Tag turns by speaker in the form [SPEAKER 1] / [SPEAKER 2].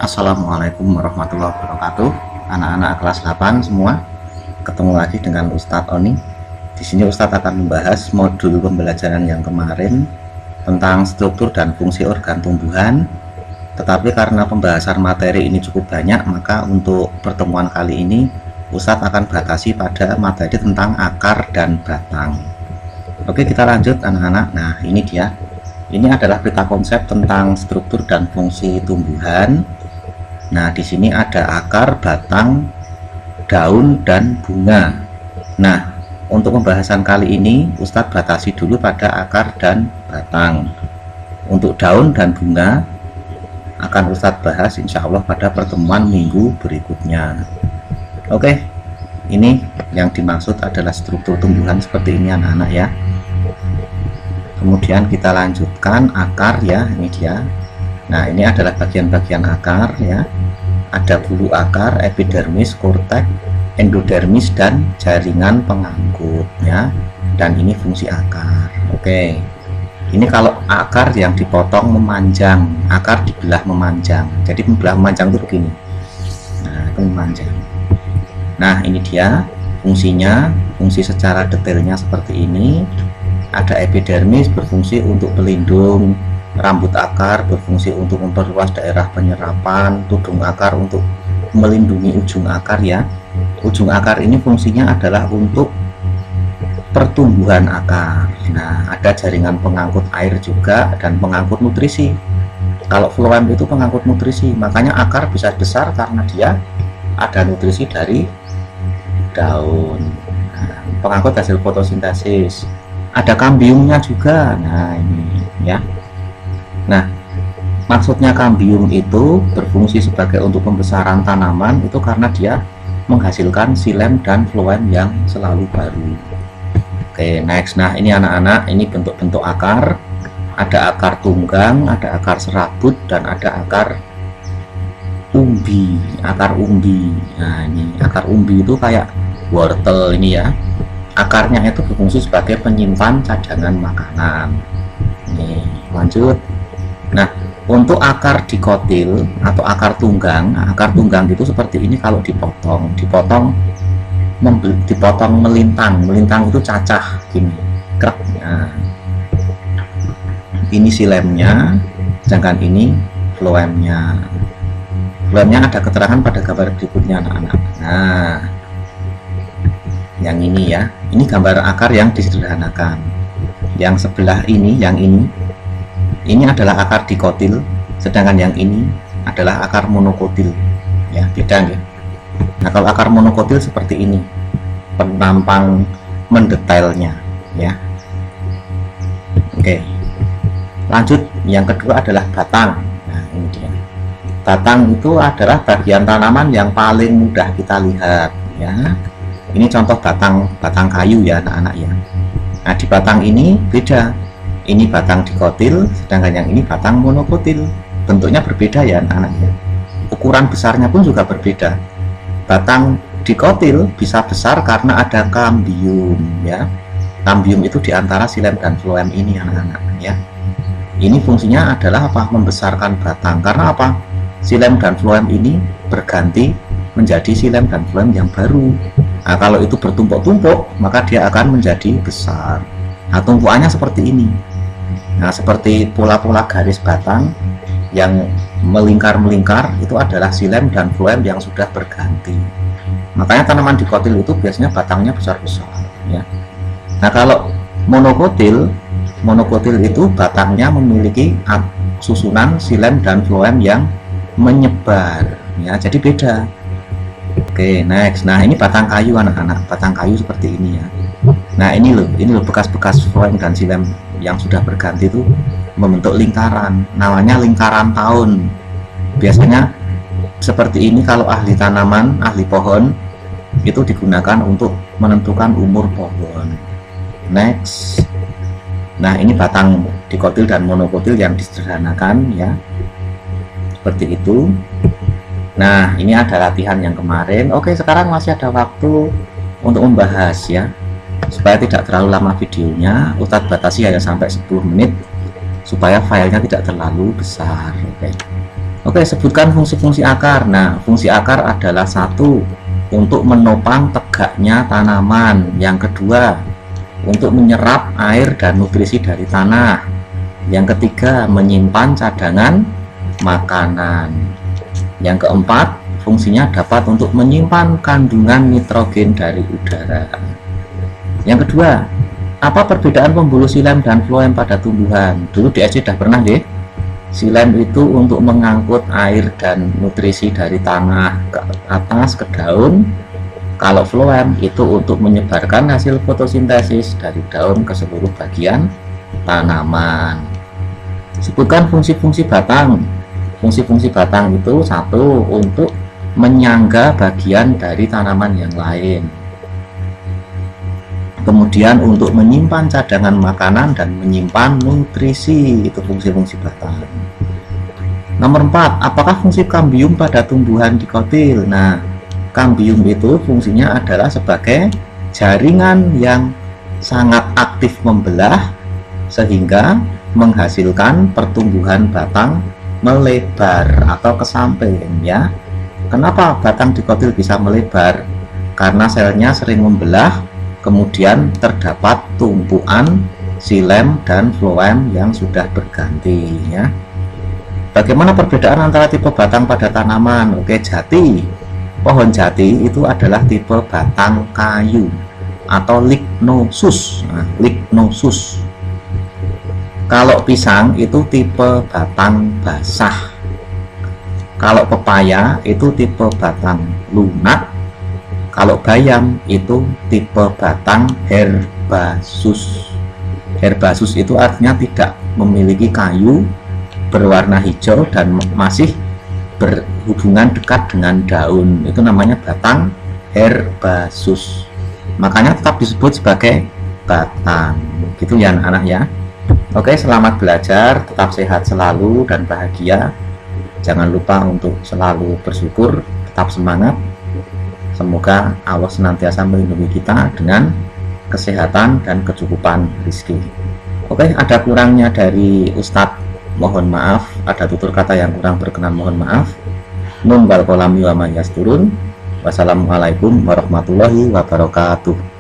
[SPEAKER 1] Assalamualaikum warahmatullahi wabarakatuh. Anak-anak kelas 8 semua, ketemu lagi dengan Ustadz Oni. Di sini Ustadz akan membahas modul pembelajaran yang kemarin tentang struktur dan fungsi organ tumbuhan. Tetapi karena pembahasan materi ini cukup banyak, maka untuk pertemuan kali ini Ustadz akan batasi pada materi tentang akar dan batang. Oke, kita lanjut anak-anak. Nah, ini dia. Ini adalah peta konsep tentang struktur dan fungsi tumbuhan. Nah, di sini ada akar, batang, daun, dan bunga. Nah, untuk pembahasan kali ini Ustadz batasi dulu pada akar dan batang. Untuk daun dan bunga akan Ustadz bahas insya Allah pada pertemuan minggu berikutnya. Oke, ini yang dimaksud adalah struktur tumbuhan seperti ini anak-anak ya. Kemudian kita lanjutkan akar ya, ini dia. Nah, ini adalah bagian-bagian akar ya. Ada bulu akar, epidermis, korteks, endodermis, dan jaringan pengangkut ya. Dan ini fungsi akar. Oke. Ini kalau akar yang dipotong memanjang, akar dibelah memanjang. Jadi membelah memanjang itu begini. Nah, itu memanjang. Nah, ini dia fungsinya. Fungsi secara detailnya seperti ini. Ada epidermis berfungsi untuk pelindung rambut akar, berfungsi untuk memperluas daerah penyerapan, tudung akar untuk melindungi ujung akar ya. Ujung akar ini fungsinya adalah untuk pertumbuhan akar. Nah, ada jaringan pengangkut air juga dan pengangkut nutrisi. Kalau floem itu pengangkut nutrisi, makanya akar bisa besar karena dia ada nutrisi dari daun. Nah, pengangkut hasil fotosintesis. Ada kambiumnya juga. Nah, ini ya. Nah, maksudnya kambium itu berfungsi sebagai untuk pembesaran tanaman itu karena dia menghasilkan xilem dan floem yang selalu baru. Oke, next. Nah, ini anak-anak, ini bentuk-bentuk akar. Ada akar tunggang, ada akar serabut, dan ada akar umbi. Akar umbi. Nah, ini akar umbi itu kayak wortel ini ya. Akarnya itu berfungsi sebagai penyimpan cadangan makanan. Nih, lanjut. Nah, untuk akar dikotil atau akar tunggang itu seperti ini kalau dipotong melintang itu cacah gini, krek. Nah, ini silemnya, sedangkan ini floemnya. Floemnya ada keterangan pada gambar berikutnya anak-anak. Nah, yang ini ya, ini gambar akar yang disederhanakan. Yang sebelah ini, yang ini adalah akar dikotil, sedangkan yang ini adalah akar monokotil ya, beda ya. Nah, kalau akar monokotil seperti ini penampang mendetailnya ya. Oke, lanjut. Yang kedua adalah batang. Nah, ini dia. Batang itu adalah bagian tanaman yang paling mudah kita lihat ya. Ini contoh batang kayu ya anak-anak ya. Nah, di batang ini beda. Ini batang dikotil, sedangkan yang ini batang monokotil. Bentuknya berbeda ya anak-anak ya. Ukuran besarnya pun juga berbeda. Batang dikotil bisa besar karena ada kambium ya. Kambium itu diantara xilem dan floem ini anak-anak ya. Ini fungsinya adalah apa? Membesarkan batang. Karena apa? Xilem dan floem ini berganti menjadi xilem dan floem yang baru. Nah, kalau itu bertumpuk-tumpuk, maka dia akan menjadi besar. Nah, tumpukannya seperti ini. Nah, seperti pola-pola garis batang yang melingkar-melingkar itu adalah xilem dan floem yang sudah berganti. Makanya tanaman dikotil itu biasanya batangnya besar-besar ya. Nah, kalau monokotil itu batangnya memiliki susunan xilem dan floem yang menyebar ya, jadi beda. Oke, next. Nah, ini batang kayu anak-anak, batang kayu seperti ini ya. Nah, ini loh bekas-bekas floem dan xilem yang sudah berganti itu membentuk lingkaran, namanya lingkaran tahun. Biasanya seperti ini kalau ahli tanaman, ahli pohon itu digunakan untuk menentukan umur pohon. Next. Nah, ini batang dikotil dan monokotil yang disederhanakan ya, seperti itu. Nah, ini ada latihan yang kemarin. Oke, sekarang masih ada waktu untuk membahas ya. Supaya tidak terlalu lama videonya, Ustadz batasi hanya sampai 10 menit supaya filenya tidak terlalu besar. Oke. Oke, sebutkan fungsi-fungsi akar. Nah, fungsi akar adalah satu, untuk menopang tegaknya tanaman. Yang kedua, untuk menyerap air dan nutrisi dari tanah. Yang ketiga, menyimpan cadangan makanan. Yang keempat, fungsinya dapat untuk menyimpan kandungan nitrogen dari udara. Yang kedua, apa perbedaan pembuluh xilem dan floem pada tumbuhan? Dulu di SD sudah pernah deh. Xilem itu untuk mengangkut air dan nutrisi dari tanah ke atas ke daun. Kalau floem itu untuk menyebarkan hasil fotosintesis dari daun ke seluruh bagian tanaman. Sebutkan fungsi-fungsi batang. Fungsi-fungsi batang itu satu, untuk menyangga bagian dari tanaman yang lain. Kemudian untuk menyimpan cadangan makanan dan menyimpan nutrisi, itu fungsi-fungsi batang. Nomor 4, apakah fungsi kambium pada tumbuhan dikotil? Nah, kambium itu fungsinya adalah sebagai jaringan yang sangat aktif membelah sehingga menghasilkan pertumbuhan batang melebar atau ke samping ya. Kenapa batang dikotil bisa melebar? Karena selnya sering membelah, kemudian terdapat tumpuan xilem dan floem yang sudah berganti ya. Bagaimana perbedaan antara tipe batang pada tanaman? Oke, jati. Pohon jati itu adalah tipe batang kayu atau lignosus. Nah, lignosus. Kalau pisang itu tipe batang basah. Kalau pepaya itu tipe batang lunak. Kalau bayam itu tipe batang herbaceous. Herbaceous itu artinya tidak memiliki kayu, berwarna hijau dan masih berhubungan dekat dengan daun. Itu namanya batang herbaceous. Makanya tetap disebut sebagai batang. Gitu ya anak-anak ya. Oke, selamat belajar, tetap sehat selalu dan bahagia. Jangan lupa untuk selalu bersyukur, tetap semangat. Semoga Allah senantiasa melindungi kita dengan kesehatan dan kecukupan rezeki. Oke, ada kurangnya dari Ustadz, mohon maaf. Ada tutur kata yang kurang berkenan, mohon maaf. Nun wal kolami wa ma yasturun. Wassalamualaikum warahmatullahi wabarakatuh.